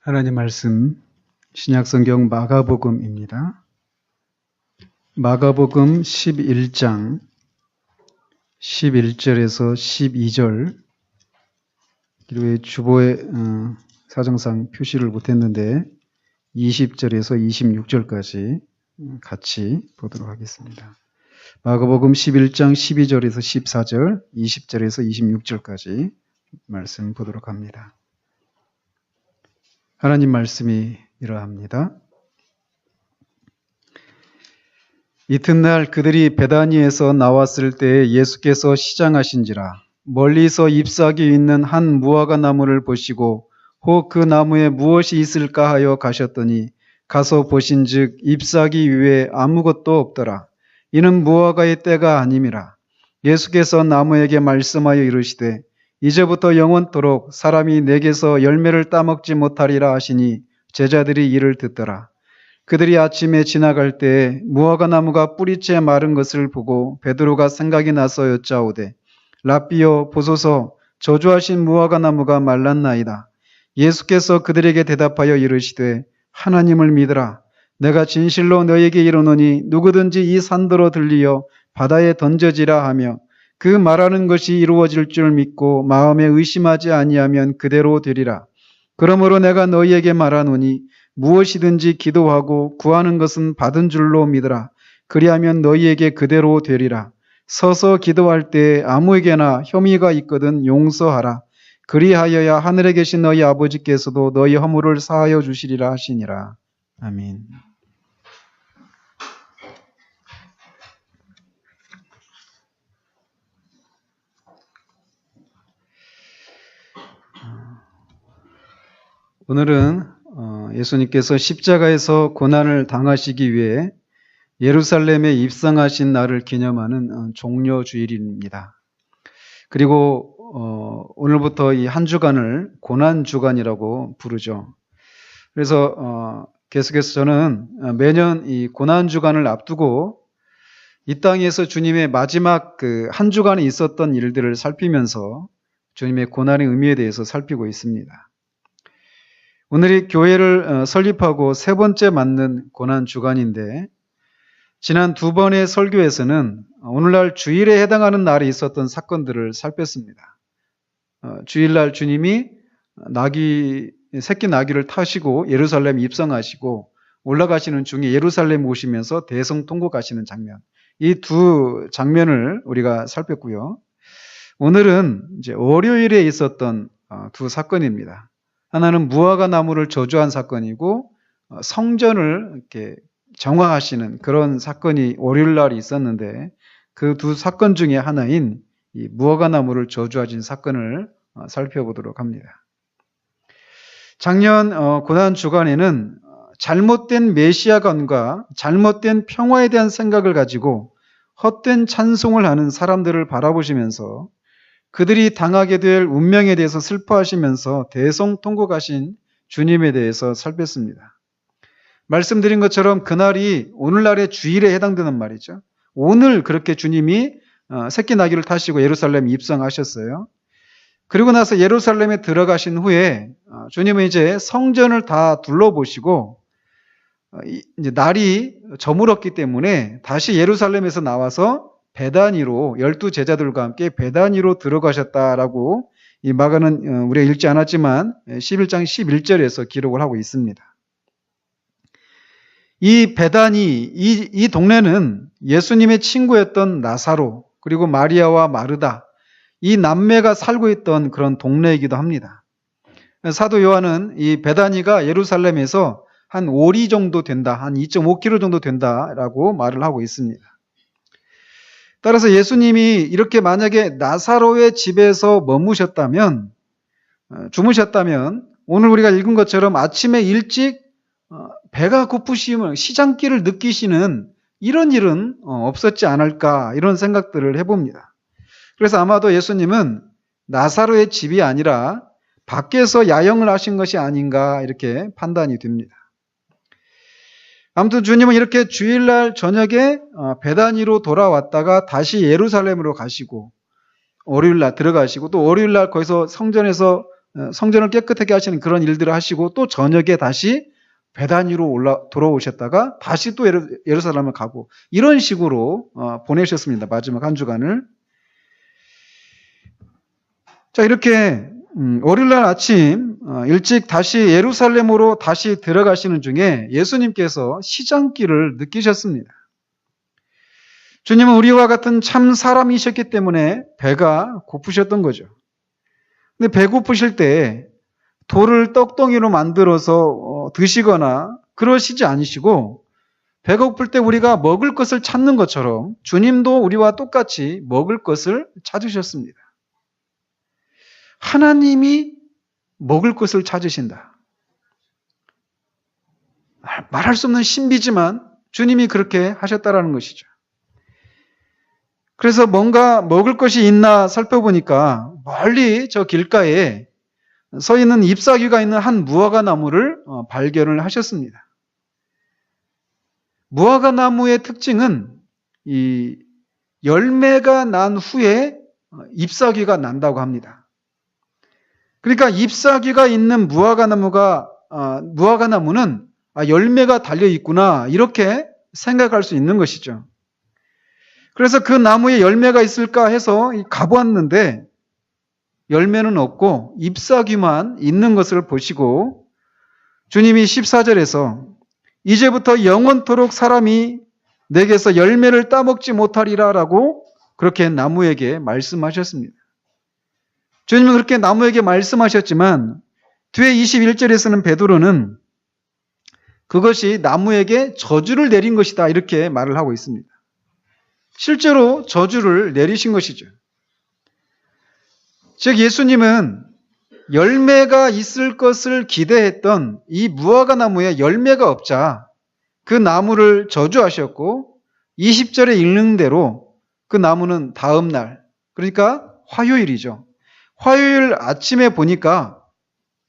하나님 말씀 신약성경 마가복음입니다. 마가복음 11장 11절에서 12절 그리고 주보에 사정상 표시를 못했는데 20절에서 26절까지 같이 보도록 하겠습니다. 마가복음 11장 12절에서 14절 20절에서 26절까지 말씀 보도록 합니다. 하나님 말씀이 이러합니다. 이튿날 그들이 베다니에서 나왔을 때 예수께서 시장하신지라 멀리서 잎사귀 있는 한 무화과 나무를 보시고 혹 그 나무에 무엇이 있을까 하여 가셨더니 가서 보신즉 잎사귀 위에 아무것도 없더라. 이는 무화과의 때가 아님이라. 예수께서 나무에게 말씀하여 이르시되 이제부터 영원토록 사람이 내게서 열매를 따먹지 못하리라 하시니 제자들이 이를 듣더라. 그들이 아침에 지나갈 때에 무화과 나무가 뿌리째 마른 것을 보고 베드로가 생각이 나서 여짜오되 랍비여 보소서 저주하신 무화과 나무가 말랐나이다. 예수께서 그들에게 대답하여 이르시되 하나님을 믿으라. 내가 진실로 너에게 이르노니 누구든지 이 산더러 들리어 바다에 던져지라 하며 그 말하는 것이 이루어질 줄 믿고 마음에 의심하지 아니하면 그대로 되리라. 그러므로 내가 너희에게 말하노니 무엇이든지 기도하고 구하는 것은 받은 줄로 믿으라. 그리하면 너희에게 그대로 되리라. 서서 기도할 때 아무에게나 혐의가 있거든 용서하라. 그리하여야 하늘에 계신 너희 아버지께서도 너희 허물을 사하여 주시리라 하시니라. 아멘. 오늘은 예수님께서 십자가에서 고난을 당하시기 위해 예루살렘에 입성하신 날을 기념하는 종려주일입니다. 그리고 오늘부터 이 한 주간을 고난주간이라고 부르죠. 그래서 계속해서 저는 매년 이 고난주간을 앞두고 이 땅에서 주님의 마지막 그 한 주간에 있었던 일들을 살피면서 주님의 고난의 의미에 대해서 살피고 있습니다. 오늘이 교회를 설립하고 세 번째 맞는 고난주간인데 지난 두 번의 설교에서는 오늘날 주일에 해당하는 날에 있었던 사건들을 살폈습니다. 주일날 주님이 새끼 나귀를 타시고 예루살렘 입성하시고 올라가시는 중에 예루살렘 오시면서 대성통곡하시는 장면, 이 두 장면을 우리가 살폈고요. 오늘은 이제 월요일에 있었던 두 사건입니다. 하나는 무화과 나무를 저주한 사건이고 성전을 이렇게 정화하시는 그런 사건이 월요일 날이 있었는데 그 두 사건 중에 하나인 이 무화과 나무를 저주하신 사건을 살펴보도록 합니다. 작년 고난 주간에는 잘못된 메시아관과 잘못된 평화에 대한 생각을 가지고 헛된 찬송을 하는 사람들을 바라보시면서 그들이 당하게 될 운명에 대해서 슬퍼하시면서 대성통곡하신 주님에 대해서 살폈습니다. 말씀드린 것처럼 그날이 오늘날의 주일에 해당되는 말이죠. 오늘 그렇게 주님이 새끼 나귀를 타시고 예루살렘에 입성하셨어요. 그리고 나서 예루살렘에 들어가신 후에 주님은 이제 성전을 다 둘러보시고 이제 날이 저물었기 때문에 다시 예루살렘에서 나와서 베다니로 12제자들과 함께 베다니로 들어가셨다라고 이 마가는 우리가 읽지 않았지만 11장 11절에서 기록을 하고 있습니다. 이 베다니, 이 동네는 예수님의 친구였던 나사로 그리고 마리아와 마르다 이 남매가 살고 있던 그런 동네이기도 합니다. 사도 요한은 이 베다니가 예루살렘에서 한 5리 정도 된다, 한 2.5km 정도 된다라고 말을 하고 있습니다. 따라서 예수님이 이렇게 만약에 나사로의 집에서 주무셨다면 오늘 우리가 읽은 것처럼 아침에 일찍 배가 고프시면 시장길을 느끼시는 이런 일은 없었지 않을까 이런 생각들을 해봅니다. 그래서 아마도 예수님은 나사로의 집이 아니라 밖에서 야영을 하신 것이 아닌가 이렇게 판단이 됩니다. 아무튼 주님은 이렇게 주일날 저녁에 베다니로 돌아왔다가 다시 예루살렘으로 가시고 월요일날 들어가시고 또 월요일날 거기서 성전에서 성전을 깨끗하게 하시는 그런 일들을 하시고 또 저녁에 다시 베다니로 돌아오셨다가 다시 또 예루살렘을 가고 이런 식으로 보내셨습니다. 마지막 한 주간을. 자, 이렇게 월요일날 아침 일찍 다시 예루살렘으로 다시 들어가시는 중에 예수님께서 시장길을 느끼셨습니다. 주님은 우리와 같은 참 사람이셨기 때문에 배가 고프셨던 거죠. 근데 배고프실 때 돌을 떡덩이로 만들어서 드시거나 그러시지 않으시고 배고플 때 우리가 먹을 것을 찾는 것처럼 주님도 우리와 똑같이 먹을 것을 찾으셨습니다. 하나님이 먹을 것을 찾으신다. 말할 수 없는 신비지만 주님이 그렇게 하셨다라는 것이죠. 그래서 뭔가 먹을 것이 있나 살펴보니까 멀리 저 길가에 서 있는 잎사귀가 있는 한 무화과 나무를 발견을 하셨습니다. 무화과 나무의 특징은 이 열매가 난 후에 잎사귀가 난다고 합니다. 그러니까 잎사귀가 있는 무화과 나무는 열매가 달려 있구나 이렇게 생각할 수 있는 것이죠. 그래서 그 나무에 열매가 있을까 해서 가보았는데 열매는 없고 잎사귀만 있는 것을 보시고 주님이 14절에서 이제부터 영원토록 사람이 내게서 열매를 따먹지 못하리라 라고 그렇게 나무에게 말씀하셨습니다. 주님은 그렇게 나무에게 말씀하셨지만 뒤에 21절에서는 베드로는 그것이 나무에게 저주를 내린 것이다 이렇게 말을 하고 있습니다. 실제로 저주를 내리신 것이죠. 즉 예수님은 열매가 있을 것을 기대했던 이 무화과 나무에 열매가 없자 그 나무를 저주하셨고 20절에 읽는 대로 그 나무는 다음 날 그러니까 화요일이죠. 화요일 아침에 보니까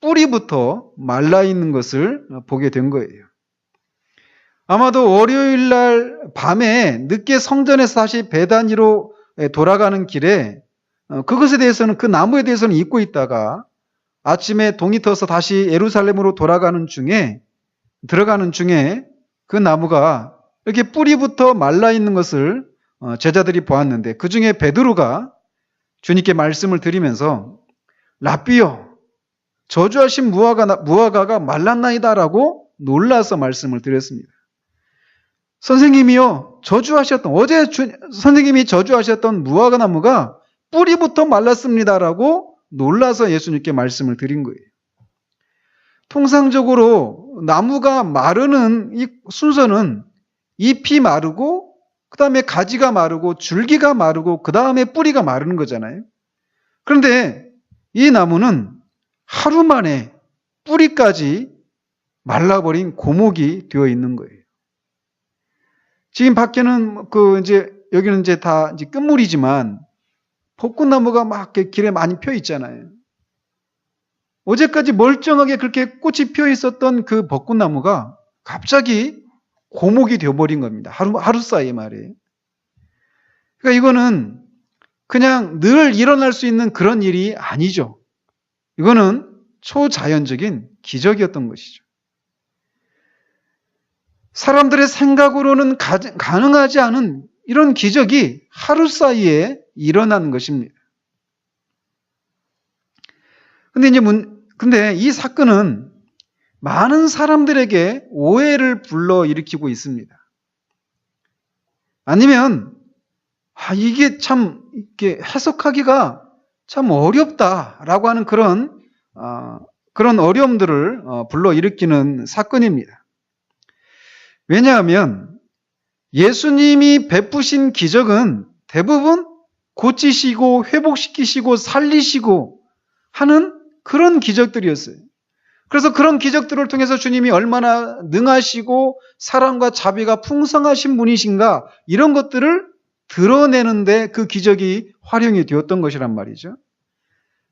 뿌리부터 말라 있는 것을 보게 된 거예요. 아마도 월요일 날 밤에 늦게 성전에서 다시 베다니로 돌아가는 길에 그것에 대해서는 그 나무에 대해서는 잊고 있다가 아침에 동이 터서 다시 예루살렘으로 들어가는 중에 그 나무가 이렇게 뿌리부터 말라 있는 것을 제자들이 보았는데 그 중에 베드로가 주님께 말씀을 드리면서 랍비여 저주하신 무화과가 말랐나이다라고 놀라서 말씀을 드렸습니다. 선생님이요 어제 선생님이 저주하셨던 무화과 나무가 뿌리부터 말랐습니다라고 놀라서 예수님께 말씀을 드린 거예요. 통상적으로 나무가 마르는 이 순서는 잎이 마르고 그 다음에 가지가 마르고 줄기가 마르고 그 다음에 뿌리가 마르는 거잖아요. 그런데 이 나무는 하루 만에 뿌리까지 말라버린 고목이 되어 있는 거예요. 지금 밖에는 여기는 이제 다 이제 끝물이지만 벚꽃나무가 막 길에 많이 펴 있잖아요. 어제까지 멀쩡하게 그렇게 꽃이 펴 있었던 그 벚꽃나무가 갑자기 고목이 되어버린 겁니다. 하루 사이에 말이에요. 그러니까 이거는 그냥 늘 일어날 수 있는 그런 일이 아니죠. 이거는 초자연적인 기적이었던 것이죠. 사람들의 생각으로는 가능하지 않은 이런 기적이 하루 사이에 일어난 것입니다. 근데 이 사건은 많은 사람들에게 오해를 불러일으키고 있습니다. 아니면 이게 참 이렇게 해석하기가 참 어렵다라고 하는 그런 어려움들을 불러일으키는 사건입니다. 왜냐하면 예수님이 베푸신 기적은 대부분 고치시고 회복시키시고 살리시고 하는 그런 기적들이었어요. 그래서 그런 기적들을 통해서 주님이 얼마나 능하시고 사랑과 자비가 풍성하신 분이신가 이런 것들을 드러내는데 그 기적이 활용이 되었던 것이란 말이죠.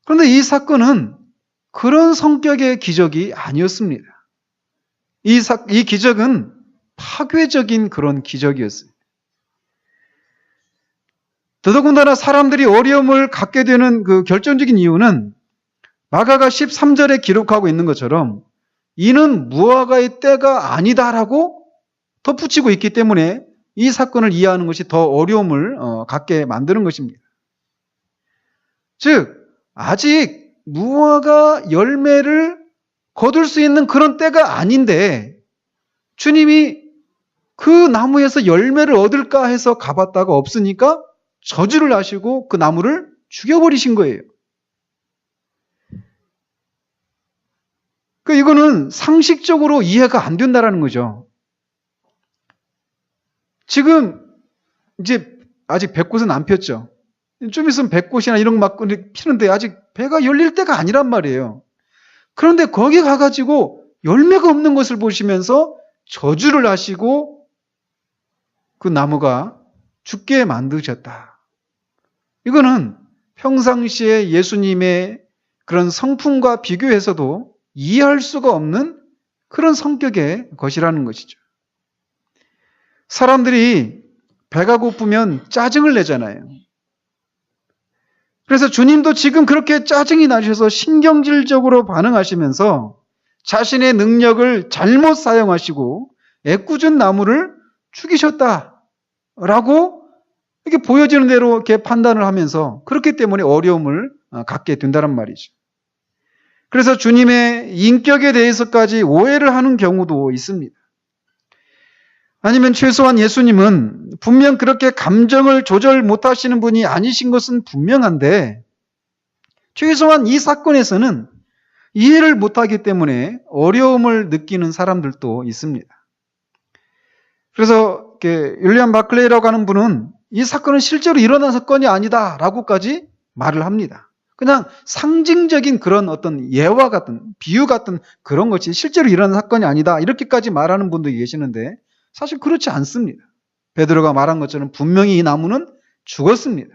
그런데 이 사건은 그런 성격의 기적이 아니었습니다. 이 기적은 파괴적인 그런 기적이었어요. 더더군다나 사람들이 어려움을 갖게 되는 그 결정적인 이유는 마가가 13절에 기록하고 있는 것처럼 이는 무화과의 때가 아니다라고 덧붙이고 있기 때문에 이 사건을 이해하는 것이 더 어려움을 갖게 만드는 것입니다. 즉 아직 무화과 열매를 거둘 수 있는 그런 때가 아닌데 주님이 그 나무에서 열매를 얻을까 해서 가봤다가 없으니까 저주를 하시고 그 나무를 죽여버리신 거예요. 이거는 상식적으로 이해가 안 된다라는 거죠. 지금 이제 아직 백꽃은 안 폈죠. 좀 있으면 백꽃이나 이런 거 막 피는데 아직 배가 열릴 때가 아니란 말이에요. 그런데 거기 가가지고 열매가 없는 것을 보시면서 저주를 하시고 그 나무가 죽게 만드셨다. 이거는 평상시에 예수님의 그런 성품과 비교해서도 이해할 수가 없는 그런 성격의 것이라는 것이죠. 사람들이 배가 고프면 짜증을 내잖아요. 그래서 주님도 지금 그렇게 짜증이 나셔서 신경질적으로 반응하시면서 자신의 능력을 잘못 사용하시고 애꿎은 나무를 죽이셨다라고 이렇게 보여지는 대로 이렇게 판단을 하면서 그렇기 때문에 어려움을 갖게 된다는 말이죠. 그래서 주님의 인격에 대해서까지 오해를 하는 경우도 있습니다. 아니면 최소한 예수님은 분명 그렇게 감정을 조절 못하시는 분이 아니신 것은 분명한데 최소한 이 사건에서는 이해를 못하기 때문에 어려움을 느끼는 사람들도 있습니다. 그래서 윌리엄 바클레이라고 하는 분은 이 사건은 실제로 일어난 사건이 아니다라고까지 말을 합니다. 그냥 상징적인 그런 어떤 예와 같은 비유 같은 그런 것이 실제로 일어난 사건이 아니다 이렇게까지 말하는 분도 계시는데 사실 그렇지 않습니다. 베드로가 말한 것처럼 분명히 이 나무는 죽었습니다.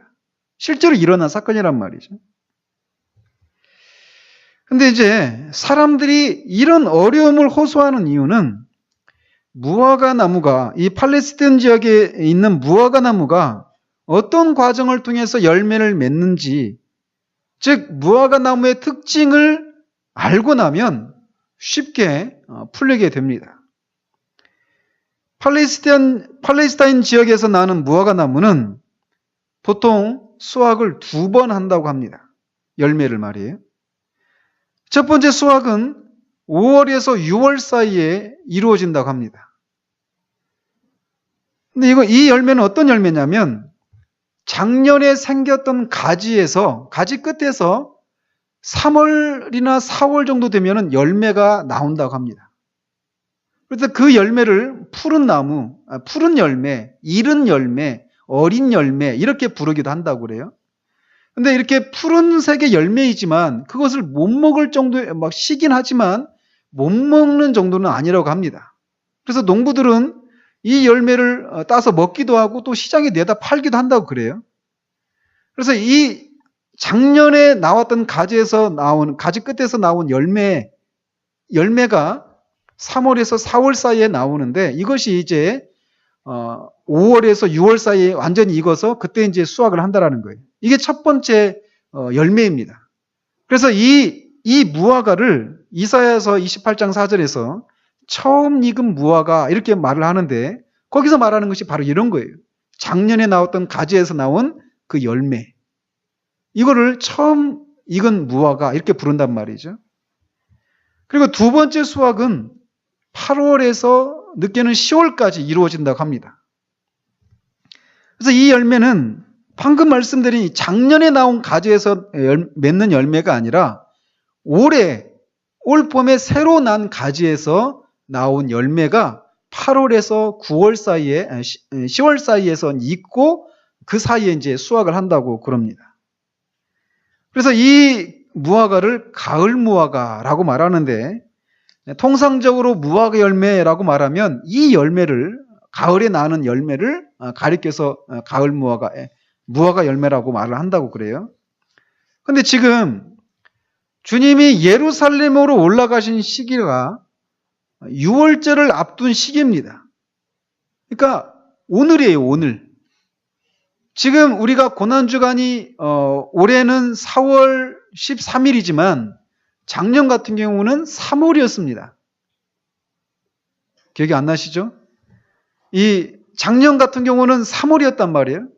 실제로 일어난 사건이란 말이죠. 근데 이제 사람들이 이런 어려움을 호소하는 이유는 무화과 나무가 이 팔레스타인 지역에 있는 무화과 나무가 어떤 과정을 통해서 열매를 맺는지 즉 무화과 나무의 특징을 알고 나면 쉽게 풀리게 됩니다. 팔레스타인 지역에서 나는 무화과 나무는 보통 수확을 2번 한다고 합니다. 열매를 말이에요. 첫 번째 수확은 5월에서 6월 사이에 이루어진다고 합니다. 근데 이 열매는 어떤 열매냐면 작년에 생겼던 가지 끝에서 3월이나 4월 정도 되면 열매가 나온다고 합니다. 그래서 그 열매를 푸른 나무, 푸른 열매, 이른 열매, 어린 열매 이렇게 부르기도 한다고 그래요. 근데 이렇게 푸른색의 열매이지만 그것을 못 먹을 정도의 막 시긴 하지만 못 먹는 정도는 아니라고 합니다. 그래서 농부들은 이 열매를 따서 먹기도 하고 또 시장에 내다 팔기도 한다고 그래요. 그래서 이 작년에 나왔던 가지 끝에서 나온 열매가 3월에서 4월 사이에 나오는데 이것이 이제 5월에서 6월 사이에 완전히 익어서 그때 이제 수확을 한다라는 거예요. 이게 첫 번째 열매입니다. 그래서 이 무화과를 이사야서 28장 4절에서 처음 익은 무화과 이렇게 말을 하는데 거기서 말하는 것이 바로 이런 거예요. 작년에 나왔던 가지에서 나온 그 열매. 이거를 처음 익은 무화과 이렇게 부른단 말이죠. 그리고 두 번째 수확은 8월에서 늦게는 10월까지 이루어진다고 합니다. 그래서 이 열매는 방금 말씀드린 작년에 나온 가지에서 맺는 열매가 아니라 올 봄에 새로 난 가지에서 나온 열매가 8월에서 9월 사이에, 10월 사이에서 익고 그 사이에 이제 수확을 한다고 그럽니다. 그래서 이 무화과를 가을 무화과라고 말하는데 통상적으로 무화과 열매라고 말하면 이 열매를 가을에 나는 열매를 가리켜서 가을 무화과 열매라고 말을 한다고 그래요. 근데 지금 주님이 예루살렘으로 올라가신 시기가 6월절을 앞둔 시기입니다. 그러니까 오늘이에요, 오늘. 지금 우리가 고난주간이 올해는 4월 13일이지만 작년 같은 경우는 3월이었습니다. 기억이 안 나시죠? 이 작년 같은 경우는 3월이었단 말이에요.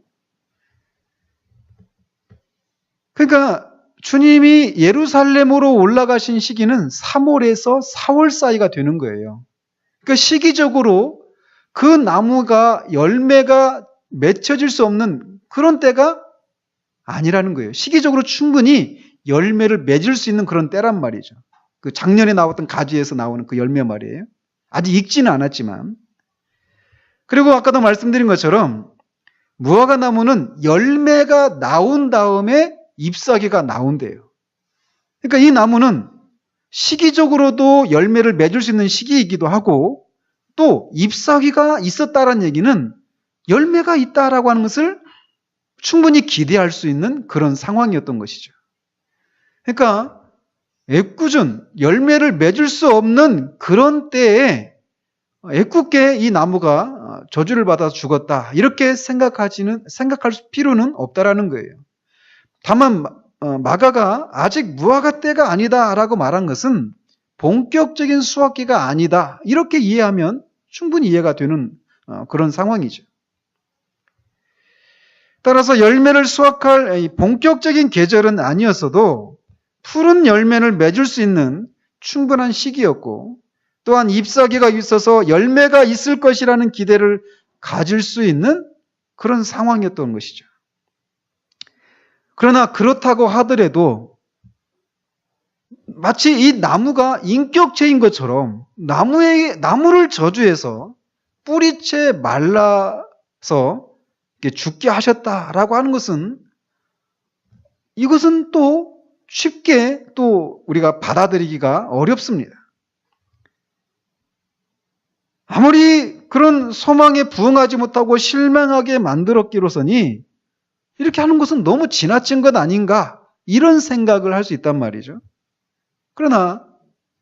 그러니까 주님이 예루살렘으로 올라가신 시기는 3월에서 4월 사이가 되는 거예요. 그러니까 시기적으로 그 나무가 열매가 맺혀질 수 없는 그런 때가 아니라는 거예요. 시기적으로 충분히 열매를 맺을 수 있는 그런 때란 말이죠. 그 작년에 나왔던 가지에서 나오는 그 열매 말이에요. 아직 익지는 않았지만. 그리고 아까도 말씀드린 것처럼 무화과 나무는 열매가 나온 다음에 잎사귀가 나온대요. 그러니까 이 나무는 시기적으로도 열매를 맺을 수 있는 시기이기도 하고 또 잎사귀가 있었다라는 얘기는 열매가 있다라고 하는 것을 충분히 기대할 수 있는 그런 상황이었던 것이죠. 그러니까 애꿎은 열매를 맺을 수 없는 그런 때에 애꿎게 이 나무가 저주를 받아서 죽었다 이렇게 생각할 필요는 없다라는 거예요. 다만 마가가 아직 무화과 때가 아니다라고 말한 것은 본격적인 수확기가 아니다 이렇게 이해하면 충분히 이해가 되는 그런 상황이죠. 따라서 열매를 수확할 본격적인 계절은 아니었어도 푸른 열매를 맺을 수 있는 충분한 시기였고 또한 잎사귀가 있어서 열매가 있을 것이라는 기대를 가질 수 있는 그런 상황이었던 것이죠. 그러나 그렇다고 하더라도 마치 이 나무가 인격체인 것처럼 나무를 저주해서 뿌리채 말라서 죽게 하셨다라고 하는 것은 이것은 또 쉽게 또 우리가 받아들이기가 어렵습니다. 아무리 그런 소망에 부응하지 못하고 실망하게 만들었기로서니 이렇게 하는 것은 너무 지나친 것 아닌가 이런 생각을 할 수 있단 말이죠. 그러나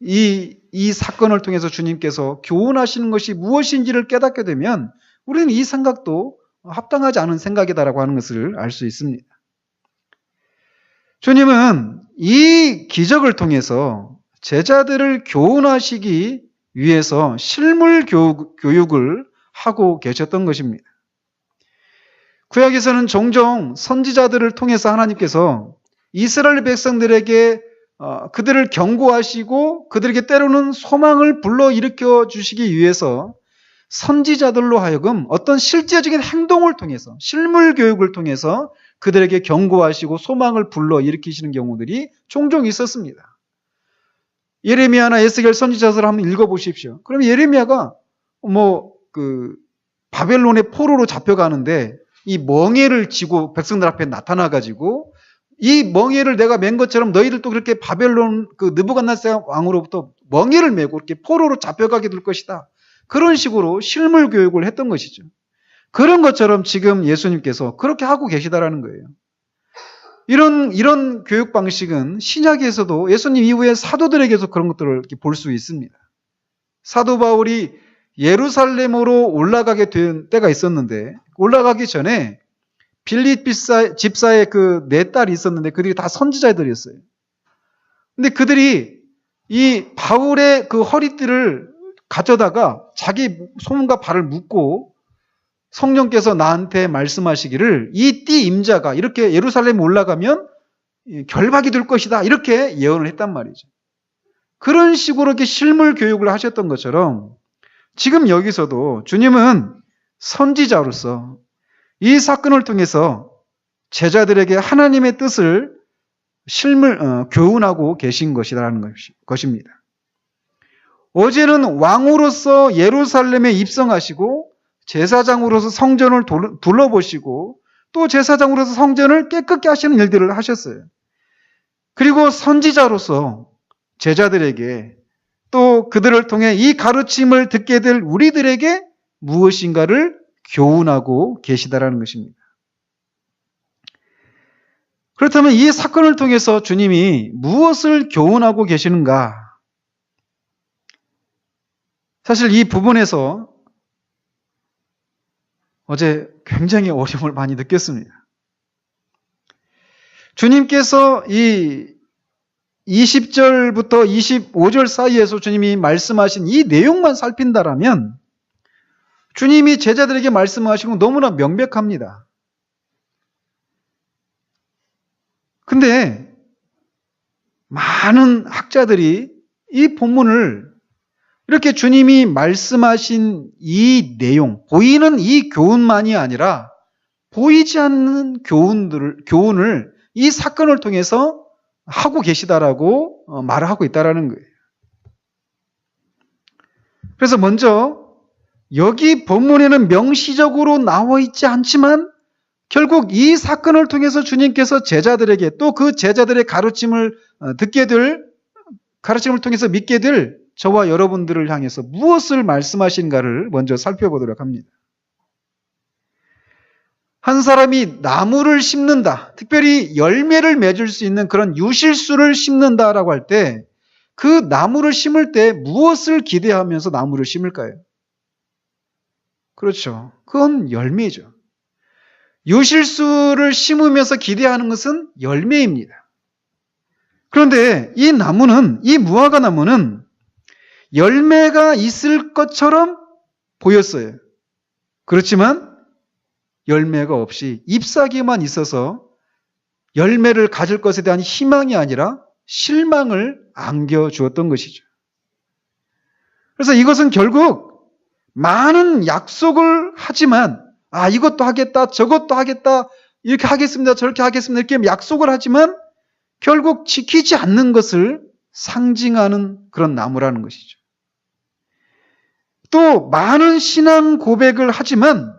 이 사건을 통해서 주님께서 교훈하시는 것이 무엇인지를 깨닫게 되면 우리는 이 생각도 합당하지 않은 생각이다라고 하는 것을 알 수 있습니다. 주님은 이 기적을 통해서 제자들을 교훈하시기 위해서 실물 교육을 하고 계셨던 것입니다. 구약에서는 종종 선지자들을 통해서 하나님께서 이스라엘 백성들에게 그들을 경고하시고 그들에게 때로는 소망을 불러일으켜 주시기 위해서 선지자들로 하여금 어떤 실제적인 행동을 통해서 실물 교육을 통해서 그들에게 경고하시고 소망을 불러일으키시는 경우들이 종종 있었습니다. 예레미야나 에스겔 선지자서를 한번 읽어보십시오. 그러면 예레미야가 바벨론의 포로로 잡혀가는데 이 멍에를 쥐고 백성들 앞에 나타나가지고 이 멍에를 내가 맨 것처럼 너희들도 그렇게 바벨론 그 느부갓네살 왕으로부터 멍에를 메고 이렇게 포로로 잡혀가게 될 것이다. 그런 식으로 실물 교육을 했던 것이죠. 그런 것처럼 지금 예수님께서 그렇게 하고 계시다라는 거예요. 이런 교육 방식은 신약에서도 예수님 이후에 사도들에게서 그런 것들을 볼 수 있습니다. 사도 바울이 예루살렘으로 올라가게 된 때가 있었는데 올라가기 전에 빌립 집사의 그 네 딸이 있었는데 그들이 다 선지자들이었어요. 근데 그들이 이 바울의 그 허리띠를 가져다가 자기 손과 발을 묶고 성령께서 나한테 말씀하시기를 이 띠 임자가 이렇게 예루살렘에 올라가면 결박이 될 것이다 이렇게 예언을 했단 말이죠. 그런 식으로 이렇게 실물 교육을 하셨던 것처럼 지금 여기서도 주님은 선지자로서 이 사건을 통해서 제자들에게 하나님의 뜻을 교훈하고 계신 것이라는 것입니다. 어제는 왕으로서 예루살렘에 입성하시고 제사장으로서 성전을 둘러보시고 또 제사장으로서 성전을 깨끗게 하시는 일들을 하셨어요. 그리고 선지자로서 제자들에게 또 그들을 통해 이 가르침을 듣게 될 우리들에게 무엇인가를 교훈하고 계시다라는 것입니다. 그렇다면 이 사건을 통해서 주님이 무엇을 교훈하고 계시는가? 사실 이 부분에서 어제 굉장히 어려움을 많이 느꼈습니다. 주님께서 이 20절부터 25절 사이에서 주님이 말씀하신 이 내용만 살핀다라면 주님이 제자들에게 말씀하신 건 너무나 명백합니다. 근데 많은 학자들이 이 본문을 이렇게 주님이 말씀하신 이 내용, 보이는 이 교훈만이 아니라 보이지 않는 교훈을 이 사건을 통해서 하고 계시다라고 말을 하고 있다라는 거예요. 그래서 먼저 여기 본문에는 명시적으로 나와 있지 않지만 결국 이 사건을 통해서 주님께서 제자들에게 또 그 제자들의 가르침을 가르침을 통해서 믿게 될 저와 여러분들을 향해서 무엇을 말씀하신가를 먼저 살펴보도록 합니다. 한 사람이 나무를 심는다, 특별히 열매를 맺을 수 있는 그런 유실수를 심는다라고 할 때 그 나무를 심을 때 무엇을 기대하면서 나무를 심을까요? 그렇죠. 그건 열매죠. 유실수를 심으면서 기대하는 것은 열매입니다. 그런데 이 나무는, 이 무화과 나무는 열매가 있을 것처럼 보였어요. 그렇지만 열매가 없이 잎사귀만 있어서 열매를 가질 것에 대한 희망이 아니라 실망을 안겨주었던 것이죠. 그래서 이것은 결국 많은 약속을 하지만 이것도 하겠다, 저것도 하겠다, 이렇게 하겠습니다, 저렇게 하겠습니다, 이렇게 약속을 하지만 결국 지키지 않는 것을 상징하는 그런 나무라는 것이죠. 또 많은 신앙 고백을 하지만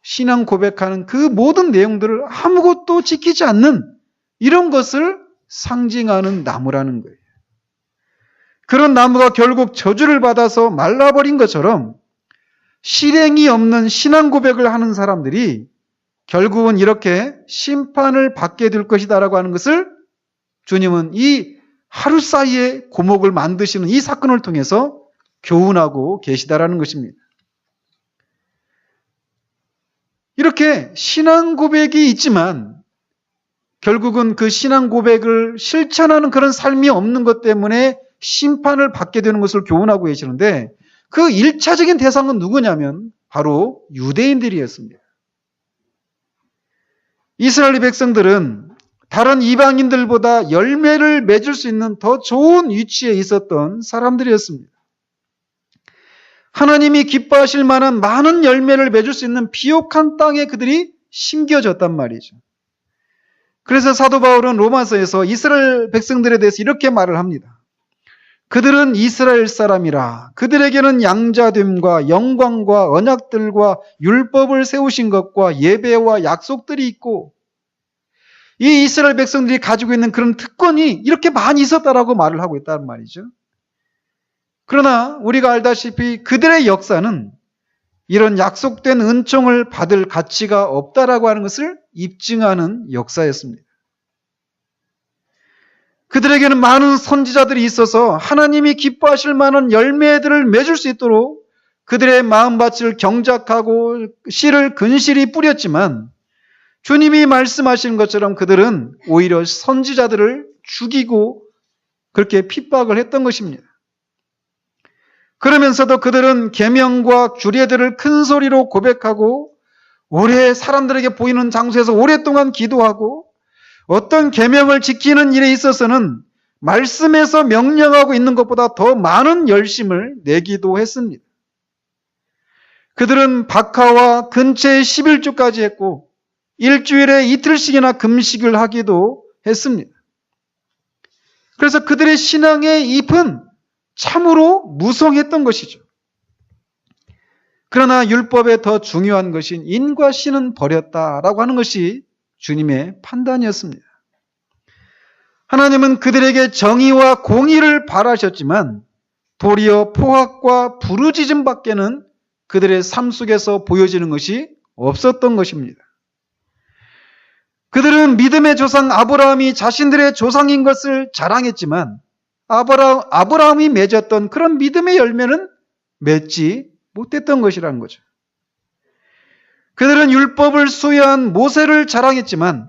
신앙 고백하는 그 모든 내용들을 아무것도 지키지 않는 이런 것을 상징하는 나무라는 거예요. 그런 나무가 결국 저주를 받아서 말라버린 것처럼 실행이 없는 신앙 고백을 하는 사람들이 결국은 이렇게 심판을 받게 될 것이다라고 하는 것을 주님은 이 하루 사이에 고목을 만드시는 이 사건을 통해서 교훈하고 계시다라는 것입니다. 이렇게 신앙 고백이 있지만 결국은 그 신앙 고백을 실천하는 그런 삶이 없는 것 때문에 심판을 받게 되는 것을 교훈하고 계시는데 그 1차적인 대상은 누구냐면 바로 유대인들이었습니다. 이스라엘 백성들은 다른 이방인들보다 열매를 맺을 수 있는 더 좋은 위치에 있었던 사람들이었습니다. 하나님이 기뻐하실 만한 많은 열매를 맺을 수 있는 비옥한 땅에 그들이 심겨졌단 말이죠. 그래서 사도 바울은 로마서에서 이스라엘 백성들에 대해서 이렇게 말을 합니다. 그들은 이스라엘 사람이라 그들에게는 양자됨과 영광과 언약들과 율법을 세우신 것과 예배와 약속들이 있고 이 이스라엘 백성들이 가지고 있는 그런 특권이 이렇게 많이 있었다라고 말을 하고 있다는 말이죠. 그러나 우리가 알다시피 그들의 역사는 이런 약속된 은총을 받을 가치가 없다라고 하는 것을 입증하는 역사였습니다. 그들에게는 많은 선지자들이 있어서 하나님이 기뻐하실 만한 열매들을 맺을 수 있도록 그들의 마음밭을 경작하고 씨를 근실히 뿌렸지만 주님이 말씀하신 것처럼 그들은 오히려 선지자들을 죽이고 그렇게 핍박을 했던 것입니다. 그러면서도 그들은 계명과 규례들을 큰 소리로 고백하고 오래 사람들에게 보이는 장소에서 오랫동안 기도하고 어떤 계명을 지키는 일에 있어서는 말씀에서 명령하고 있는 것보다 더 많은 열심을 내기도 했습니다. 그들은 박하와 근처의 11주까지 했고 일주일에 이틀씩이나 금식을 하기도 했습니다. 그래서 그들의 신앙의 잎은 참으로 무성했던 것이죠. 그러나 율법에 더 중요한 것인 인과 신은 버렸다라고 하는 것이 주님의 판단이었습니다. 하나님은 그들에게 정의와 공의를 바라셨지만 도리어 포악과 부르짖음밖에는 그들의 삶 속에서 보여지는 것이 없었던 것입니다. 그들은 믿음의 조상 아브라함이 자신들의 조상인 것을 자랑했지만 아브라함이 맺었던 그런 믿음의 열매는 맺지 못했던 것이라는 거죠. 그들은 율법을 수여한 모세를 자랑했지만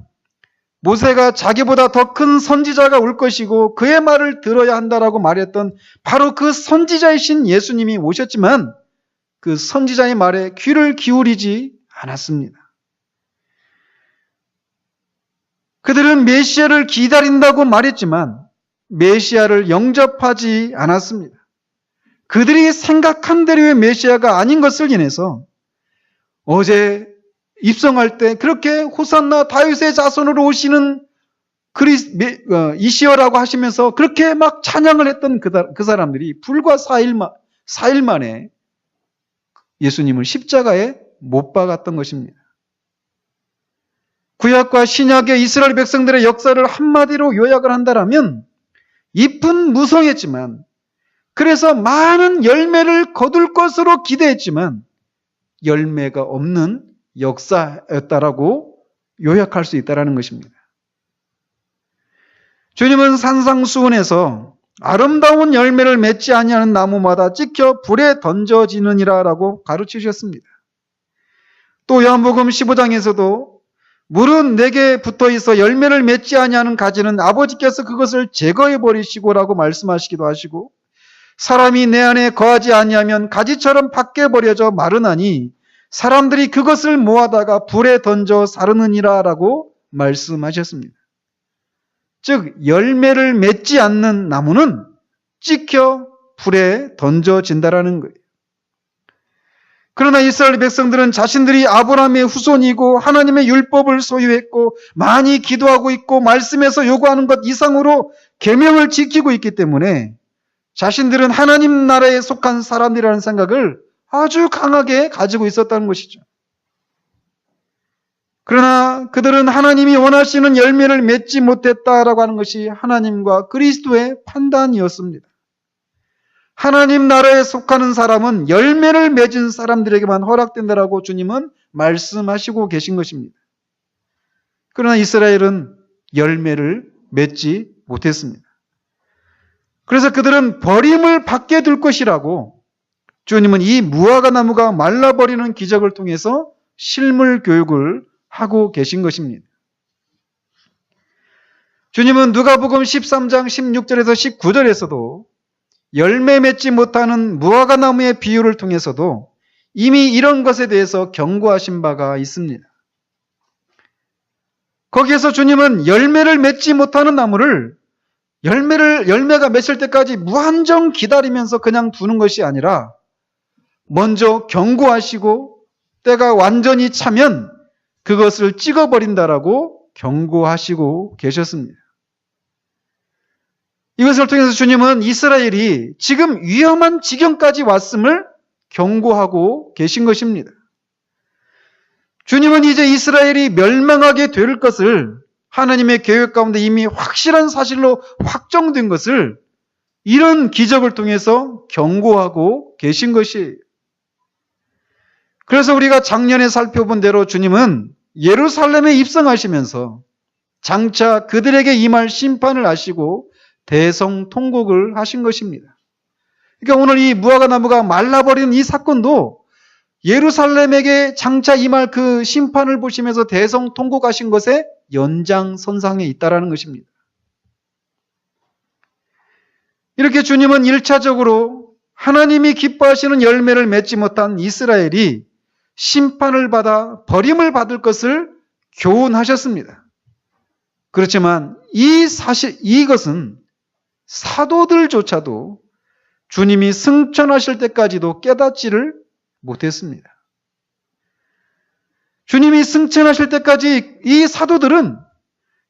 모세가 자기보다 더 큰 선지자가 올 것이고 그의 말을 들어야 한다라고 말했던 바로 그 선지자이신 예수님이 오셨지만 그 선지자의 말에 귀를 기울이지 않았습니다. 그들은 메시아를 기다린다고 말했지만 메시아를 영접하지 않았습니다. 그들이 생각한 대로의 메시아가 아닌 것을 인해서 어제 입성할 때 그렇게 호산나 다윗의 자손으로 오시는 이시여라고 하시면서 그렇게 막 찬양을 했던 그 사람들이 불과 4일 만에 예수님을 십자가에 못 박았던 것입니다. 구약과 신약의 이스라엘 백성들의 역사를 한마디로 요약을 한다면 잎은 무성했지만 그래서 많은 열매를 거둘 것으로 기대했지만 열매가 없는 역사였다라고 요약할 수 있다는 것입니다. 주님은 산상수훈에서 아름다운 열매를 맺지 아니하는 나무마다 찍혀 불에 던져지느니라라고 가르치셨습니다. 또 요한복음 15장에서도 물은 내게 붙어있어 열매를 맺지 아니하는 가지는 아버지께서 그것을 제거해 버리시고라고 말씀하시기도 하시고 사람이 내 안에 거하지 아니하면 가지처럼 밖에 버려져 마르나니 사람들이 그것을 모아다가 불에 던져 사르느니라라고 말씀하셨습니다. 즉 열매를 맺지 않는 나무는 찍혀 불에 던져진다라는 거예요. 그러나 이스라엘 백성들은 자신들이 아브라함의 후손이고 하나님의 율법을 소유했고 많이 기도하고 있고 말씀에서 요구하는 것 이상으로 계명을 지키고 있기 때문에 자신들은 하나님 나라에 속한 사람들이라는 생각을 아주 강하게 가지고 있었다는 것이죠. 그러나 그들은 하나님이 원하시는 열매를 맺지 못했다라고 하는 것이 하나님과 그리스도의 판단이었습니다. 하나님 나라에 속하는 사람은 열매를 맺은 사람들에게만 허락된다라고 주님은 말씀하시고 계신 것입니다. 그러나 이스라엘은 열매를 맺지 못했습니다. 그래서 그들은 버림을 받게 될 것이라고 주님은 이 무화과 나무가 말라버리는 기적을 통해서 실물 교육을 하고 계신 것입니다. 주님은 누가복음 13장 16절에서 19절에서도 열매 맺지 못하는 무화과 나무의 비유를 통해서도 이미 이런 것에 대해서 경고하신 바가 있습니다. 거기에서 주님은 열매를 맺지 못하는 나무를 열매가 맺을 때까지 무한정 기다리면서 그냥 두는 것이 아니라 먼저 경고하시고 때가 완전히 차면 그것을 찍어버린다라고 경고하시고 계셨습니다. 이것을 통해서 주님은 이스라엘이 지금 위험한 지경까지 왔음을 경고하고 계신 것입니다. 주님은 이제 이스라엘이 멸망하게 될 것을 하나님의 계획 가운데 이미 확실한 사실로 확정된 것을 이런 기적을 통해서 경고하고 계신 것이에요. 그래서 우리가 작년에 살펴본 대로 주님은 예루살렘에 입성하시면서 장차 그들에게 임할 심판을 하시고 대성통곡을 하신 것입니다. 그러니까 오늘 이 무화과 나무가 말라버리는 이 사건도 예루살렘에게 장차 임할 그 심판을 보시면서 대성통곡하신 것의 연장선상에 있다라는 것입니다. 이렇게 주님은 1차적으로 하나님이 기뻐하시는 열매를 맺지 못한 이스라엘이 심판을 받아 버림을 받을 것을 교훈하셨습니다. 그렇지만 이것은 사도들조차도 주님이 승천하실 때까지도 깨닫지를 못했습니다. 주님이 승천하실 때까지 이 사도들은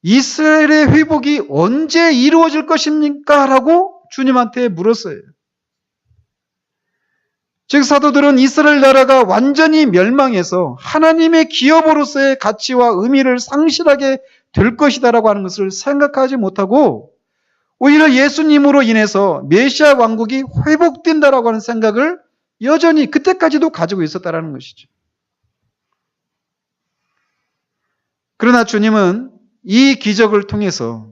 이스라엘의 회복이 언제 이루어질 것입니까? 라고 주님한테 물었어요. 즉 사도들은 이스라엘 나라가 완전히 멸망해서 하나님의 기업으로서의 가치와 의미를 상실하게 될 것이다라고 하는 것을 생각하지 못하고 오히려 예수님으로 인해서 메시아 왕국이 회복된다라고 하는 생각을 여전히 그때까지도 가지고 있었다라는 것이죠. 그러나 주님은 이 기적을 통해서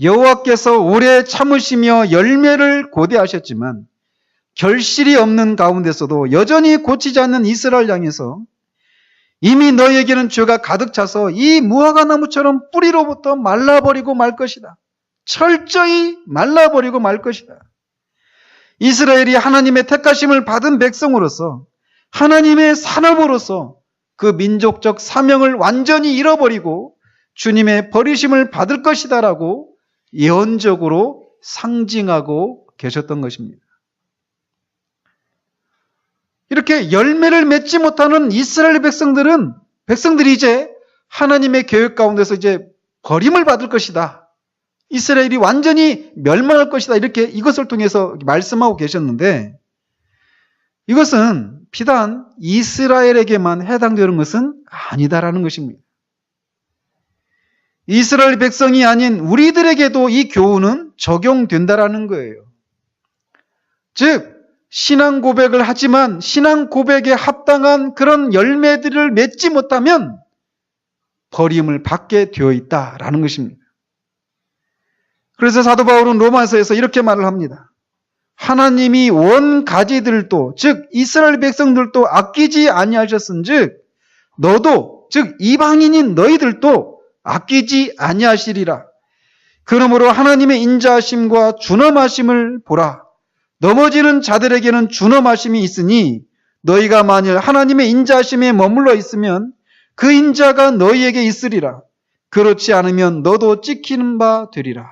여호와께서 오래 참으시며 열매를 고대하셨지만 결실이 없는 가운데서도 여전히 고치지 않는 이스라엘 향해서 이미 너희에게는 죄가 가득 차서 이 무화과 나무처럼 뿌리로부터 말라버리고 말 것이다. 철저히 말라버리고 말 것이다. 이스라엘이 하나님의 택하심을 받은 백성으로서 하나님의 산업으로서 그 민족적 사명을 완전히 잃어버리고 주님의 버리심을 받을 것이다라고 예언적으로 상징하고 계셨던 것입니다. 이렇게 열매를 맺지 못하는 이스라엘 백성들이 이제 하나님의 계획 가운데서 이제 버림을 받을 것이다. 이스라엘이 완전히 멸망할 것이다. 이렇게 이것을 통해서 말씀하고 계셨는데 이것은 비단 이스라엘에게만 해당되는 것은 아니다라는 것입니다. 이스라엘 백성이 아닌 우리들에게도 이 교훈은 적용된다라는 거예요. 즉 신앙 고백을 하지만 신앙 고백에 합당한 그런 열매들을 맺지 못하면 버림을 받게 되어 있다라는 것입니다. 그래서 사도 바울은 로마서에서 이렇게 말을 합니다. 하나님이 원 가지들도 즉 이스라엘 백성들도 아끼지 아니하셨은즉 너도 즉 이방인인 너희들도 아끼지 아니하시리라. 그러므로 하나님의 인자하심과 준엄하심을 보라. 넘어지는 자들에게는 준엄하심이 있으니 너희가 만일 하나님의 인자하심에 머물러 있으면 그 인자가 너희에게 있으리라. 그렇지 않으면 너도 찍히는 바 되리라.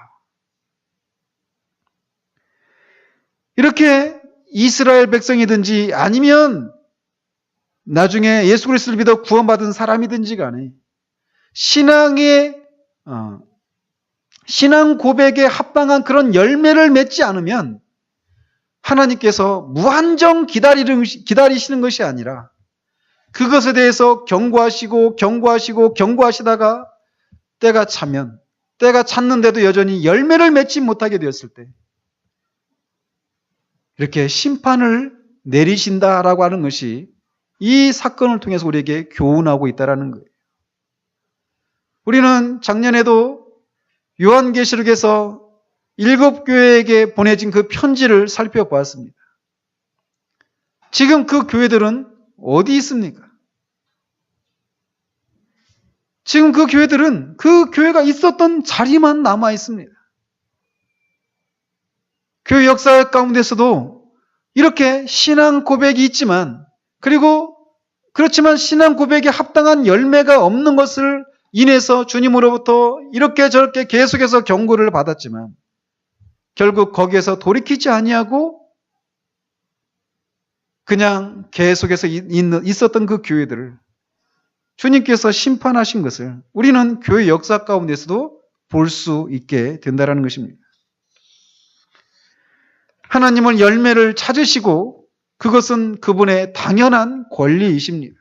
이렇게 이스라엘 백성이든지 아니면 나중에 예수 그리스도를 믿어 구원받은 사람이든지 간에 신앙 고백에 합당한 그런 열매를 맺지 않으면 하나님께서 무한정 기다리시는 것이 아니라 그것에 대해서 경고하시다가 때가 차면 때가 찼는데도 여전히 열매를 맺지 못하게 되었을 때 이렇게 심판을 내리신다라고 하는 것이 이 사건을 통해서 우리에게 교훈하고 있다는 거예요. 우리는 작년에도 요한계시록에서 7교회에게 보내진 그 편지를 살펴보았습니다. 지금 그 교회들은 어디 있습니까? 지금 그 교회들은 그 교회가 있었던 자리만 남아 있습니다. 교회 역사 가운데서도 이렇게 신앙 고백이 있지만 그렇지만 신앙 고백에 합당한 열매가 없는 것을 인해서 주님으로부터 이렇게 저렇게 계속해서 경고를 받았지만 결국 거기에서 돌이키지 아니하고 그냥 계속해서 있었던 그 교회들을 주님께서 심판하신 것을 우리는 교회 역사 가운데서도 볼 수 있게 된다는 것입니다. 하나님은 열매를 찾으시고 그것은 그분의 당연한 권리이십니다.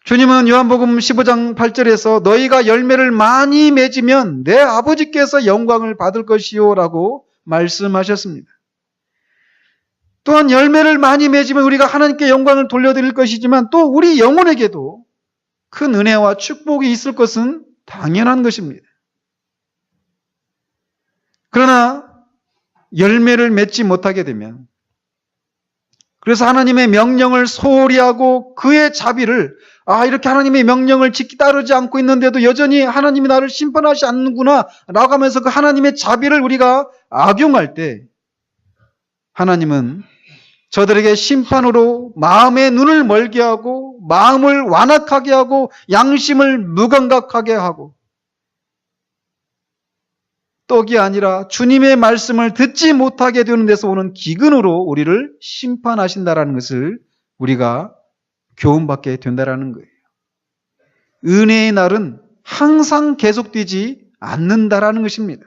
주님은 요한복음 15장 8절에서 너희가 열매를 많이 맺으면 내 아버지께서 영광을 받을 것이요 라고 말씀하셨습니다. 또한 열매를 많이 맺으면 우리가 하나님께 영광을 돌려드릴 것이지만 또 우리 영혼에게도 큰 은혜와 축복이 있을 것은 당연한 것입니다. 그러나 열매를 맺지 못하게 되면 그래서 하나님의 명령을 소홀히 하고 그의 자비를 이렇게 하나님의 명령을 따르지 않고 있는데도 여전히 하나님이 나를 심판하지 않는구나 라고 하면서 그 하나님의 자비를 우리가 악용할 때 하나님은 저들에게 심판으로 마음의 눈을 멀게 하고 마음을 완악하게 하고 양심을 무감각하게 하고 떡이 아니라 주님의 말씀을 듣지 못하게 되는 데서 오는 기근으로 우리를 심판하신다라는 것을 우리가 교훈받게 된다라는 거예요. 은혜의 날은 항상 계속되지 않는다라는 것입니다.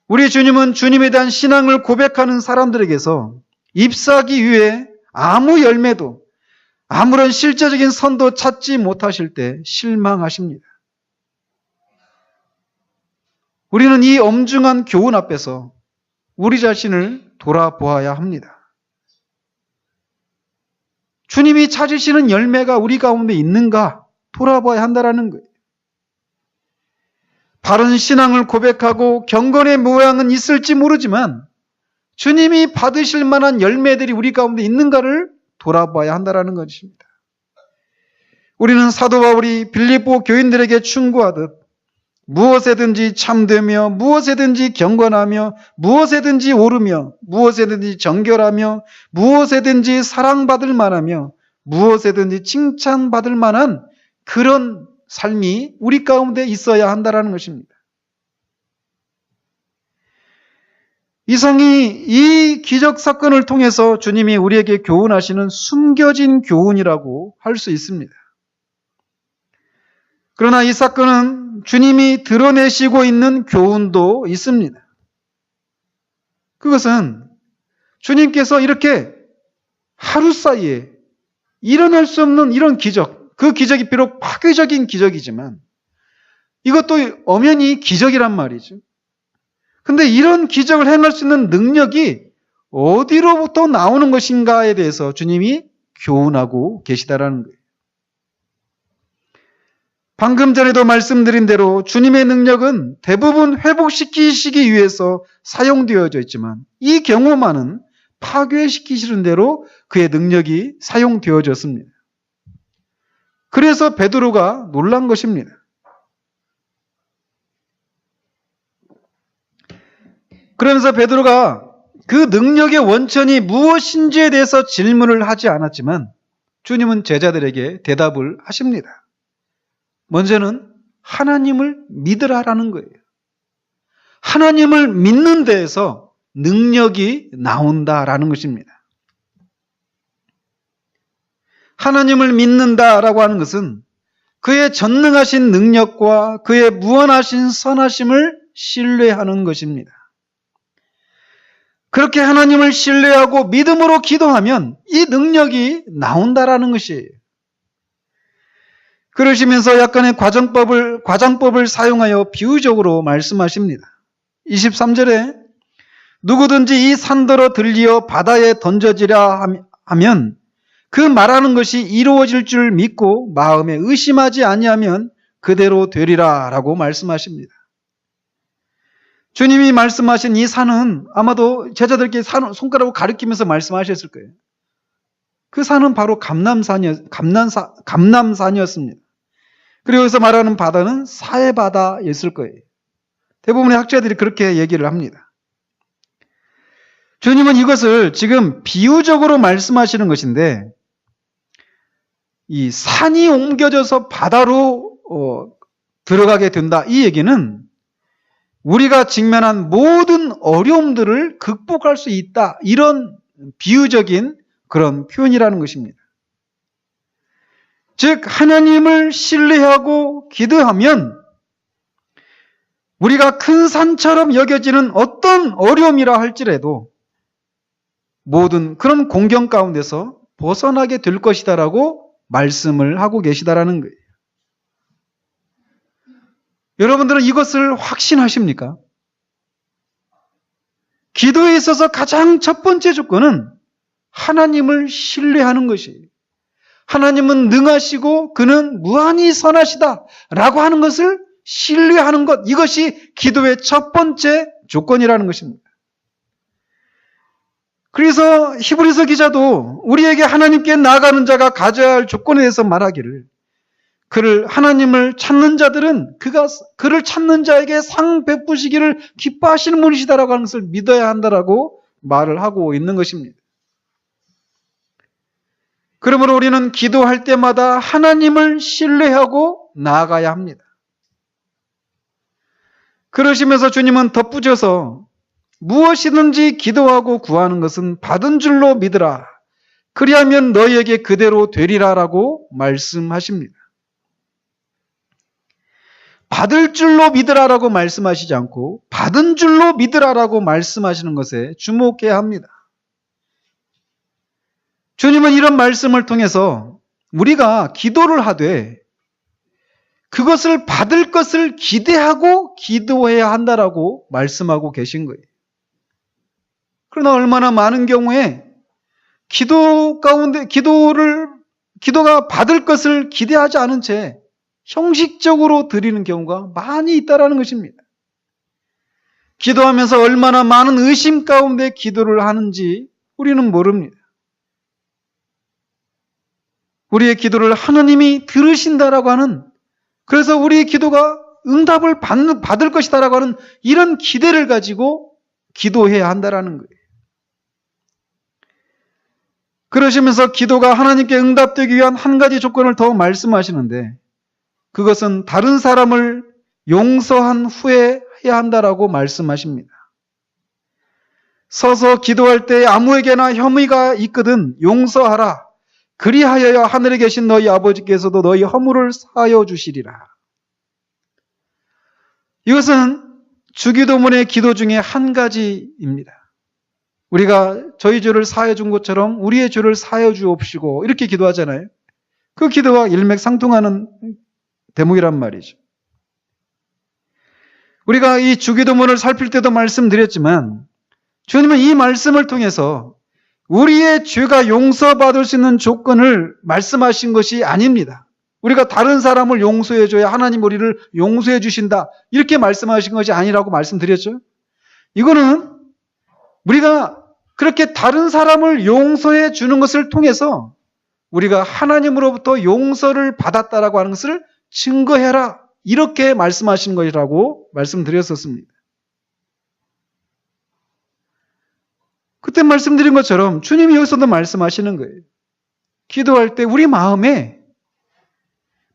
우리 주님은 주님에 대한 신앙을 고백하는 사람들에게서 잎사귀 위에 아무 열매도 아무런 실제적인 선도 찾지 못하실 때 실망하십니다. 우리는 이 엄중한 교훈 앞에서 우리 자신을 돌아보아야 합니다. 주님이 찾으시는 열매가 우리 가운데 있는가 돌아봐야 한다는 거예요. 바른 신앙을 고백하고 경건의 모양은 있을지 모르지만 주님이 받으실 만한 열매들이 우리 가운데 있는가를 돌아봐야 한다는 것입니다. 우리는 사도 바울이 빌립보 교인들에게 충고하듯 무엇에든지 참되며 무엇에든지 경건하며 무엇에든지 오르며 무엇에든지 정결하며 무엇에든지 사랑받을 만하며 무엇에든지 칭찬받을 만한 그런 삶이 우리 가운데 있어야 한다는 것입니다. 이성이 이 기적 사건을 통해서 주님이 우리에게 교훈하시는 숨겨진 교훈이라고 할 수 있습니다. 그러나 이 사건은 주님이 드러내시고 있는 교훈도 있습니다. 그것은 주님께서 이렇게 하루 사이에 일어날 수 없는 이런 기적, 그 기적이 비록 파괴적인 기적이지만 이것도 엄연히 기적이란 말이죠. 근데 이런 기적을 행할 수 있는 능력이 어디로부터 나오는 것인가에 대해서 주님이 교훈하고 계시다라는 거예요. 방금 전에도 말씀드린 대로 주님의 능력은 대부분 회복시키시기 위해서 사용되어져 있지만 이 경우만은 파괴시키시는 대로 그의 능력이 사용되어졌습니다. 그래서 베드로가 놀란 것입니다. 그러면서 베드로가 그 능력의 원천이 무엇인지에 대해서 질문을 하지 않았지만 주님은 제자들에게 대답을 하십니다. 먼저는 하나님을 믿으라라는 거예요. 하나님을 믿는 데에서 능력이 나온다라는 것입니다. 하나님을 믿는다라고 하는 것은 그의 전능하신 능력과 그의 무한하신 선하심을 신뢰하는 것입니다. 그렇게 하나님을 신뢰하고 믿음으로 기도하면 이 능력이 나온다라는 것이에요. 그러시면서 약간의 과장법을 사용하여 비유적으로 말씀하십니다. 23절에 누구든지 이 산더러 들리어 바다에 던져지라 하면 그 말하는 것이 이루어질 줄 믿고 마음에 의심하지 아니하면 그대로 되리라 라고 말씀하십니다. 주님이 말씀하신 이 산은 아마도 제자들께 손가락으로 가리키면서 말씀하셨을 거예요. 그 산은 바로 감남산이었습니다. 그리고 여기서 말하는 바다는 사해바다였을 거예요. 대부분의 학자들이 그렇게 얘기를 합니다. 주님은 이것을 지금 비유적으로 말씀하시는 것인데 이 산이 옮겨져서 바다로 들어가게 된다. 이 얘기는 우리가 직면한 모든 어려움들을 극복할 수 있다. 이런 비유적인 그런 표현이라는 것입니다. 즉 하나님을 신뢰하고 기도하면 우리가 큰 산처럼 여겨지는 어떤 어려움이라 할지라도 모든 그런 공경 가운데서 벗어나게 될 것이다라고 말씀을 하고 계시다라는 거예요. 여러분들은 이것을 확신하십니까? 기도에 있어서 가장 첫 번째 조건은 하나님을 신뢰하는 것이에요. 하나님은 능하시고 그는 무한히 선하시다 라고 하는 것을 신뢰하는 것, 이것이 기도의 첫 번째 조건이라는 것입니다. 그래서 히브리서 기자도 우리에게 하나님께 나아가는 자가 가져야 할 조건에 대해서 말하기를 하나님을 찾는 자들은 그를 찾는 자에게 상 베푸시기를 기뻐하시는 분이시다라고 하는 것을 믿어야 한다라고 말을 하고 있는 것입니다. 그러므로 우리는 기도할 때마다 하나님을 신뢰하고 나아가야 합니다. 그러시면서 주님은 덧붙여서 무엇이든지 기도하고 구하는 것은 받은 줄로 믿으라. 그리하면 너희에게 그대로 되리라라고 말씀하십니다. 받을 줄로 믿으라라고 말씀하시지 않고 받은 줄로 믿으라라고 말씀하시는 것에 주목해야 합니다. 주님은 이런 말씀을 통해서 우리가 기도를 하되 그것을 받을 것을 기대하고 기도해야 한다라고 말씀하고 계신 거예요. 그러나 얼마나 많은 경우에 기도 가운데 기도가 받을 것을 기대하지 않은 채 형식적으로 드리는 경우가 많이 있다라는 것입니다. 기도하면서 얼마나 많은 의심 가운데 기도를 하는지 우리는 모릅니다. 우리의 기도를 하나님이 들으신다라고 하는, 그래서 우리의 기도가 응답을 받을 것이다라고 하는 이런 기대를 가지고 기도해야 한다라는 거예요. 그러시면서 기도가 하나님께 응답되기 위한 한 가지 조건을 더 말씀하시는데, 그것은 다른 사람을 용서한 후에 해야 한다라고 말씀하십니다. 서서 기도할 때 아무에게나 혐의가 있거든 용서하라. 그리하여야 하늘에 계신 너희 아버지께서도 너희 허물을 사하여 주시리라. 이것은 주기도문의 기도 중에 한 가지입니다. 우리가 저희 죄를 사하여 준 것처럼 우리의 죄를 사하여 주옵시고 이렇게 기도하잖아요. 그 기도와 일맥상통하는 대목이란 말이죠. 우리가 이 주기도문을 살필 때도 말씀드렸지만 주님은 이 말씀을 통해서 우리의 죄가 용서받을 수 있는 조건을 말씀하신 것이 아닙니다. 우리가 다른 사람을 용서해줘야 하나님 우리를 용서해 주신다, 이렇게 말씀하신 것이 아니라고 말씀드렸죠. 이거는 우리가 그렇게 다른 사람을 용서해 주는 것을 통해서 우리가 하나님으로부터 용서를 받았다라고 하는 것을 증거해라, 이렇게 말씀하신 것이라고 말씀드렸었습니다. 그때 말씀드린 것처럼 주님이 여기서도 말씀하시는 거예요. 기도할 때 우리 마음에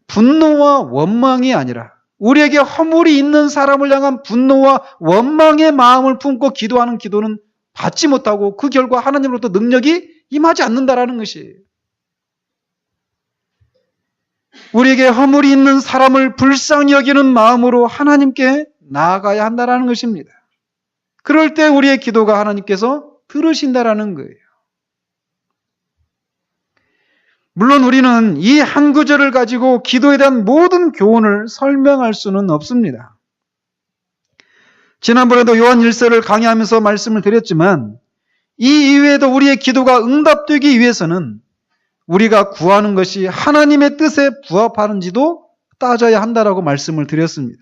분노와 원망이 아니라 우리에게 허물이 있는 사람을 향한 분노와 원망의 마음을 품고 기도하는 기도는 받지 못하고 그 결과 하나님으로부터 능력이 임하지 않는다라는 것이에요. 우리에게 허물이 있는 사람을 불쌍히 여기는 마음으로 하나님께 나아가야 한다라는 것입니다. 그럴 때 우리의 기도가 하나님께서 들으신다라는 거예요. 물론 우리는 이 한 구절을 가지고 기도에 대한 모든 교훈을 설명할 수는 없습니다. 지난번에도 요한 1서를 강의하면서 말씀을 드렸지만 이 이외에도 우리의 기도가 응답되기 위해서는 우리가 구하는 것이 하나님의 뜻에 부합하는지도 따져야 한다라고 말씀을 드렸습니다.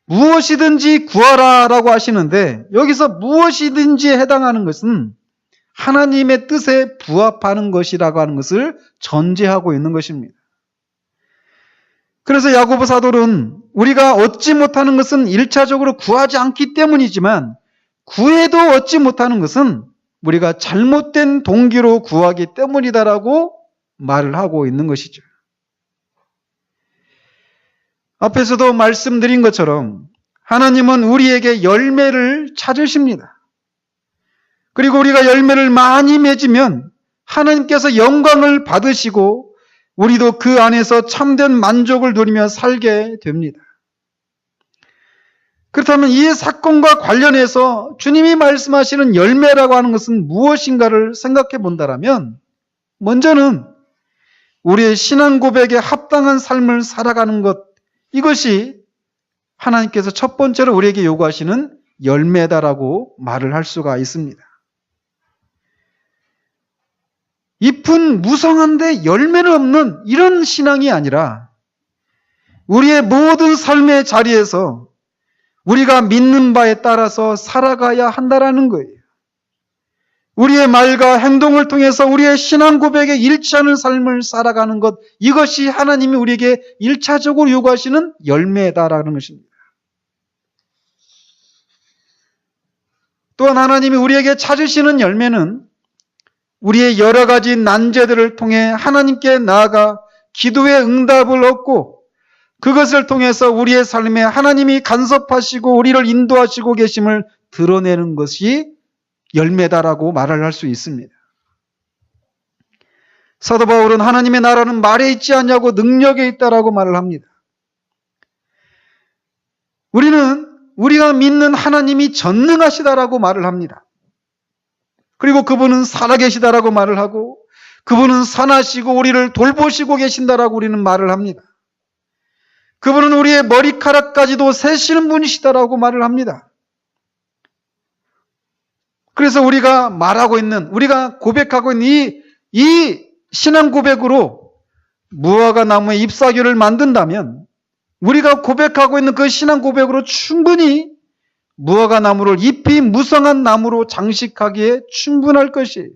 무엇이든지 구하라라고 하시는데 여기서 무엇이든지에 해당하는 것은 하나님의 뜻에 부합하는 것이라고 하는 것을 전제하고 있는 것입니다. 그래서 야고보 사도는 우리가 얻지 못하는 것은 1차적으로 구하지 않기 때문이지만 구해도 얻지 못하는 것은 우리가 잘못된 동기로 구하기 때문이다라고 말을 하고 있는 것이죠. 앞에서도 말씀드린 것처럼 하나님은 우리에게 열매를 찾으십니다. 그리고 우리가 열매를 많이 맺으면 하나님께서 영광을 받으시고 우리도 그 안에서 참된 만족을 누리며 살게 됩니다. 그렇다면 이 사건과 관련해서 주님이 말씀하시는 열매라고 하는 것은 무엇인가를 생각해 본다면 먼저는 우리의 신앙 고백에 합당한 삶을 살아가는 것, 이것이 하나님께서 첫 번째로 우리에게 요구하시는 열매다라고 말을 할 수가 있습니다. 잎은 무성한데 열매는 없는 이런 신앙이 아니라 우리의 모든 삶의 자리에서 우리가 믿는 바에 따라서 살아가야 한다라는 거예요. 우리의 말과 행동을 통해서 우리의 신앙 고백에 일치하는 삶을 살아가는 것, 이것이 하나님이 우리에게 1차적으로 요구하시는 열매다라는 것입니다. 또한 하나님이 우리에게 찾으시는 열매는 우리의 여러 가지 난제들을 통해 하나님께 나아가 기도의 응답을 얻고 그것을 통해서 우리의 삶에 하나님이 간섭하시고 우리를 인도하시고 계심을 드러내는 것이 열매다라고 말을 할 수 있습니다. 사도 바울은 하나님의 나라는 말에 있지 않냐고 능력에 있다라고 말을 합니다. 우리는 우리가 믿는 하나님이 전능하시다라고 말을 합니다. 그리고 그분은 살아계시다라고 말을 하고 그분은 선하시고 우리를 돌보시고 계신다라고 우리는 말을 합니다. 그분은 우리의 머리카락까지도 세시는 분이시다라고 말을 합니다. 그래서 우리가 말하고 있는, 우리가 고백하고 있는 이 신앙 고백으로 무화과 나무의 잎사귀를 만든다면 우리가 고백하고 있는 그 신앙 고백으로 충분히 무화과 나무를 잎이 무성한 나무로 장식하기에 충분할 것이에요.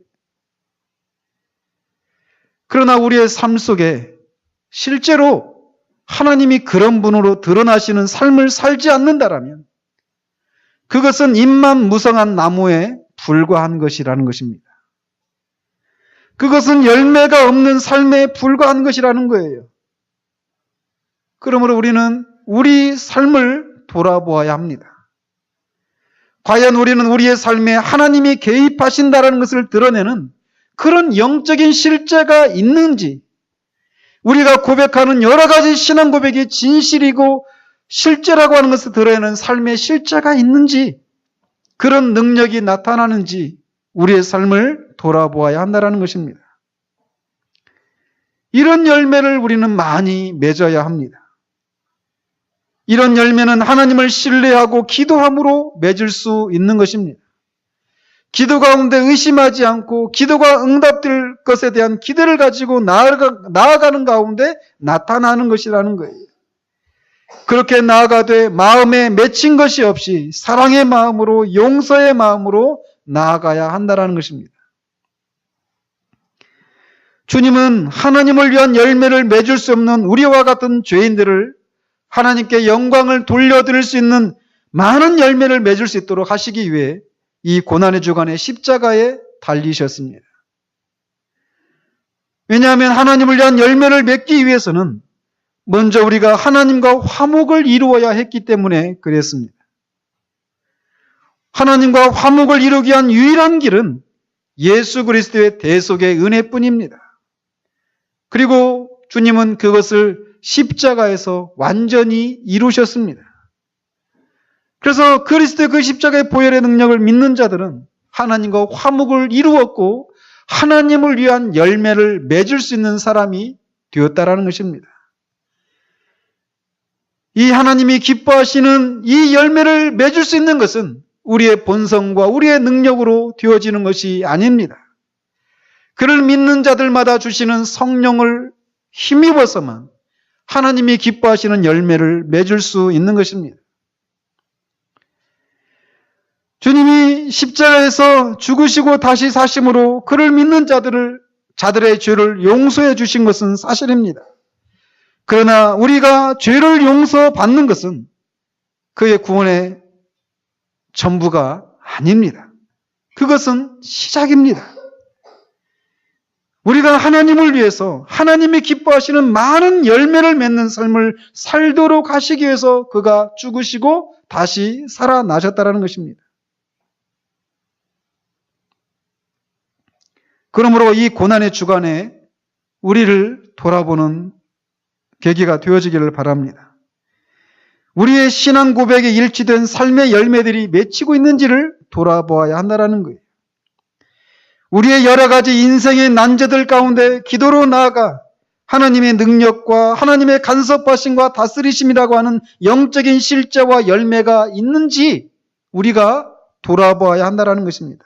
그러나 우리의 삶 속에 실제로 하나님이 그런 분으로 드러나시는 삶을 살지 않는다라면 그것은 잎만 무성한 나무에 불과한 것이라는 것입니다. 그것은 열매가 없는 삶에 불과한 것이라는 거예요. 그러므로 우리는 우리 삶을 돌아보아야 합니다. 과연 우리는 우리의 삶에 하나님이 개입하신다는 것을 드러내는 그런 영적인 실제가 있는지, 우리가 고백하는 여러 가지 신앙 고백이 진실이고 실제라고 하는 것을 드러내는 삶의 실제가 있는지, 그런 능력이 나타나는지 우리의 삶을 돌아보아야 한다는 것입니다. 이런 열매를 우리는 많이 맺어야 합니다. 이런 열매는 하나님을 신뢰하고 기도함으로 맺을 수 있는 것입니다. 기도 가운데 의심하지 않고 기도가 응답될 것에 대한 기대를 가지고 나아가는 가운데 나타나는 것이라는 거예요. 그렇게 나아가되 마음에 맺힌 것이 없이 사랑의 마음으로, 용서의 마음으로 나아가야 한다는 것입니다. 주님은 하나님을 위한 열매를 맺을 수 없는 우리와 같은 죄인들을 하나님께 영광을 돌려드릴 수 있는 많은 열매를 맺을 수 있도록 하시기 위해 이 고난의 주간에 십자가에 달리셨습니다. 왜냐하면 하나님을 위한 열매를 맺기 위해서는 먼저 우리가 하나님과 화목을 이루어야 했기 때문에 그랬습니다. 하나님과 화목을 이루기 위한 유일한 길은 예수 그리스도의 대속의 은혜뿐입니다. 그리고 주님은 그것을 십자가에서 완전히 이루셨습니다. 그래서 그리스도의 그 십자가의 보혈의 능력을 믿는 자들은 하나님과 화목을 이루었고 하나님을 위한 열매를 맺을 수 있는 사람이 되었다라는 것입니다. 이 하나님이 기뻐하시는 이 열매를 맺을 수 있는 것은 우리의 본성과 우리의 능력으로 되어지는 것이 아닙니다. 그를 믿는 자들마다 주시는 성령을 힘입어서만 하나님이 기뻐하시는 열매를 맺을 수 있는 것입니다. 주님이 십자가에서 죽으시고 다시 사심으로 그를 믿는 자들의 죄를 용서해 주신 것은 사실입니다. 그러나 우리가 죄를 용서받는 것은 그의 구원의 전부가 아닙니다. 그것은 시작입니다. 우리가 하나님을 위해서 하나님이 기뻐하시는 많은 열매를 맺는 삶을 살도록 하시기 위해서 그가 죽으시고 다시 살아나셨다는 것입니다. 그러므로 이 고난의 주간에 우리를 돌아보는 계기가 되어지기를 바랍니다. 우리의 신앙 고백에 일치된 삶의 열매들이 맺히고 있는지를 돌아보아야 한다는 거예요. 우리의 여러 가지 인생의 난제들 가운데 기도로 나아가 하나님의 능력과 하나님의 간섭하심과 다스리심이라고 하는 영적인 실제와 열매가 있는지 우리가 돌아보아야 한다는 것입니다.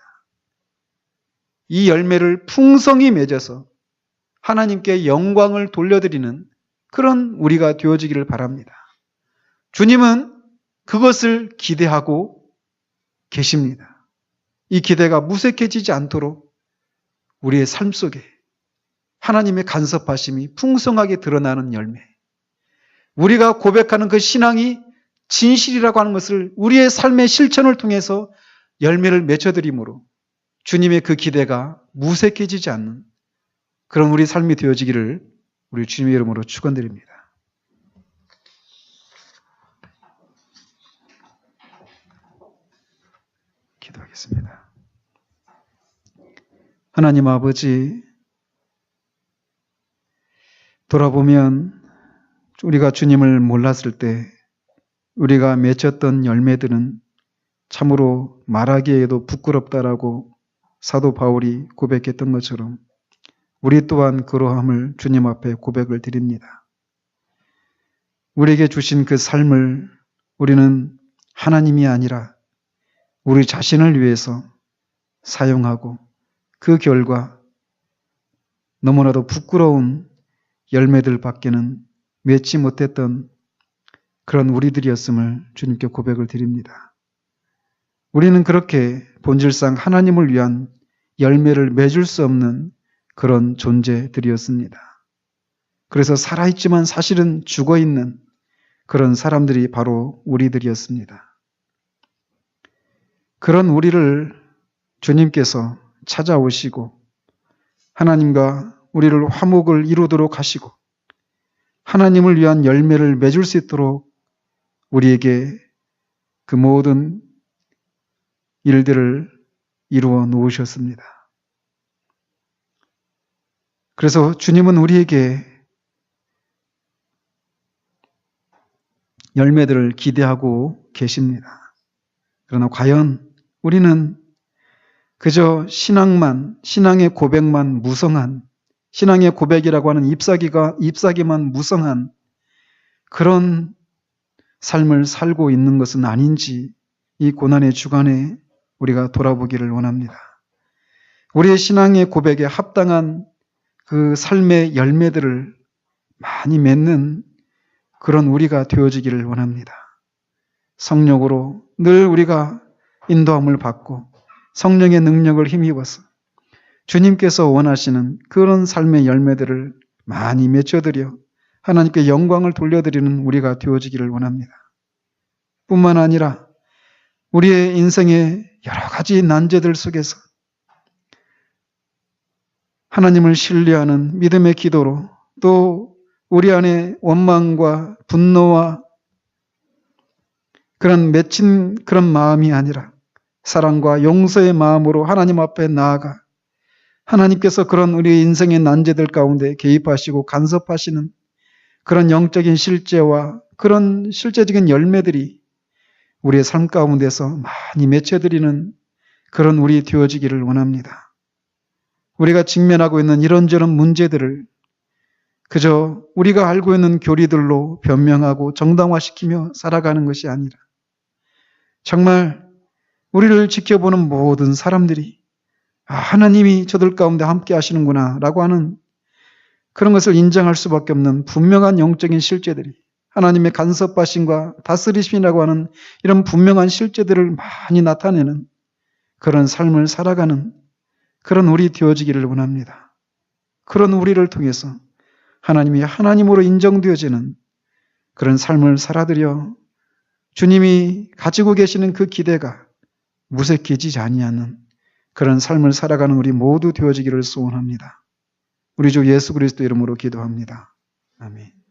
이 열매를 풍성히 맺어서 하나님께 영광을 돌려드리는 그런 우리가 되어지기를 바랍니다. 주님은 그것을 기대하고 계십니다. 이 기대가 무색해지지 않도록 우리의 삶 속에 하나님의 간섭하심이 풍성하게 드러나는 열매, 우리가 고백하는 그 신앙이 진실이라고 하는 것을 우리의 삶의 실천을 통해서 열매를 맺어드림으로 주님의 그 기대가 무색해지지 않는 그런 우리 삶이 되어지기를 우리 주님의 이름으로 축원드립니다. 기도하겠습니다. 하나님 아버지, 돌아보면 우리가 주님을 몰랐을 때 우리가 맺었던 열매들은 참으로 말하기에도 부끄럽다라고 사도 바울이 고백했던 것처럼 우리 또한 그러함을 주님 앞에 고백을 드립니다. 우리에게 주신 그 삶을 우리는 하나님이 아니라 우리 자신을 위해서 사용하고 그 결과 너무나도 부끄러운 열매들 밖에는 맺지 못했던 그런 우리들이었음을 주님께 고백을 드립니다. 우리는 그렇게 본질상 하나님을 위한 열매를 맺을 수 없는 그런 존재들이었습니다. 그래서 살아있지만 사실은 죽어있는 그런 사람들이 바로 우리들이었습니다. 그런 우리를 주님께서 찾아오시고 하나님과 우리를 화목을 이루도록 하시고 하나님을 위한 열매를 맺을 수 있도록 우리에게 그 모든 일들을 이루어 놓으셨습니다. 그래서 주님은 우리에게 열매들을 기대하고 계십니다. 그러나 과연 우리는 그저 신앙의 고백만 무성한, 신앙의 고백이라고 하는 잎사귀만 무성한 그런 삶을 살고 있는 것은 아닌지 이 고난의 주간에 우리가 돌아보기를 원합니다. 우리의 신앙의 고백에 합당한 그 삶의 열매들을 많이 맺는 그런 우리가 되어지기를 원합니다. 성령으로 늘 우리가 인도함을 받고 성령의 능력을 힘입어서 주님께서 원하시는 그런 삶의 열매들을 많이 맺어드려 하나님께 영광을 돌려드리는 우리가 되어지기를 원합니다. 뿐만 아니라 우리의 인생의 여러 가지 난제들 속에서 하나님을 신뢰하는 믿음의 기도로 또 우리 안에 원망과 분노와 그런 맺힌 그런 마음이 아니라 사랑과 용서의 마음으로 하나님 앞에 나아가 하나님께서 그런 우리 인생의 난제들 가운데 개입하시고 간섭하시는 그런 영적인 실제와 그런 실제적인 열매들이 우리의 삶 가운데서 많이 맺혀드리는 그런 우리 되어지기를 원합니다. 우리가 직면하고 있는 이런저런 문제들을 그저 우리가 알고 있는 교리들로 변명하고 정당화시키며 살아가는 것이 아니라 정말 우리를 지켜보는 모든 사람들이 하나님이 저들 가운데 함께 하시는구나 라고 하는 그런 것을 인정할 수밖에 없는 분명한 영적인 실제들이 하나님의 간섭하심과 다스리심이라고 하는 이런 분명한 실제들을 많이 나타내는 그런 삶을 살아가는 그런 우리 되어지기를 원합니다. 그런 우리를 통해서 하나님이 하나님으로 인정되어지는 그런 삶을 살아들여 주님이 가지고 계시는 그 기대가 무색해지지 아니하는 그런 삶을 살아가는 우리 모두 되어지기를 소원합니다. 우리 주 예수 그리스도 이름으로 기도합니다. 아멘.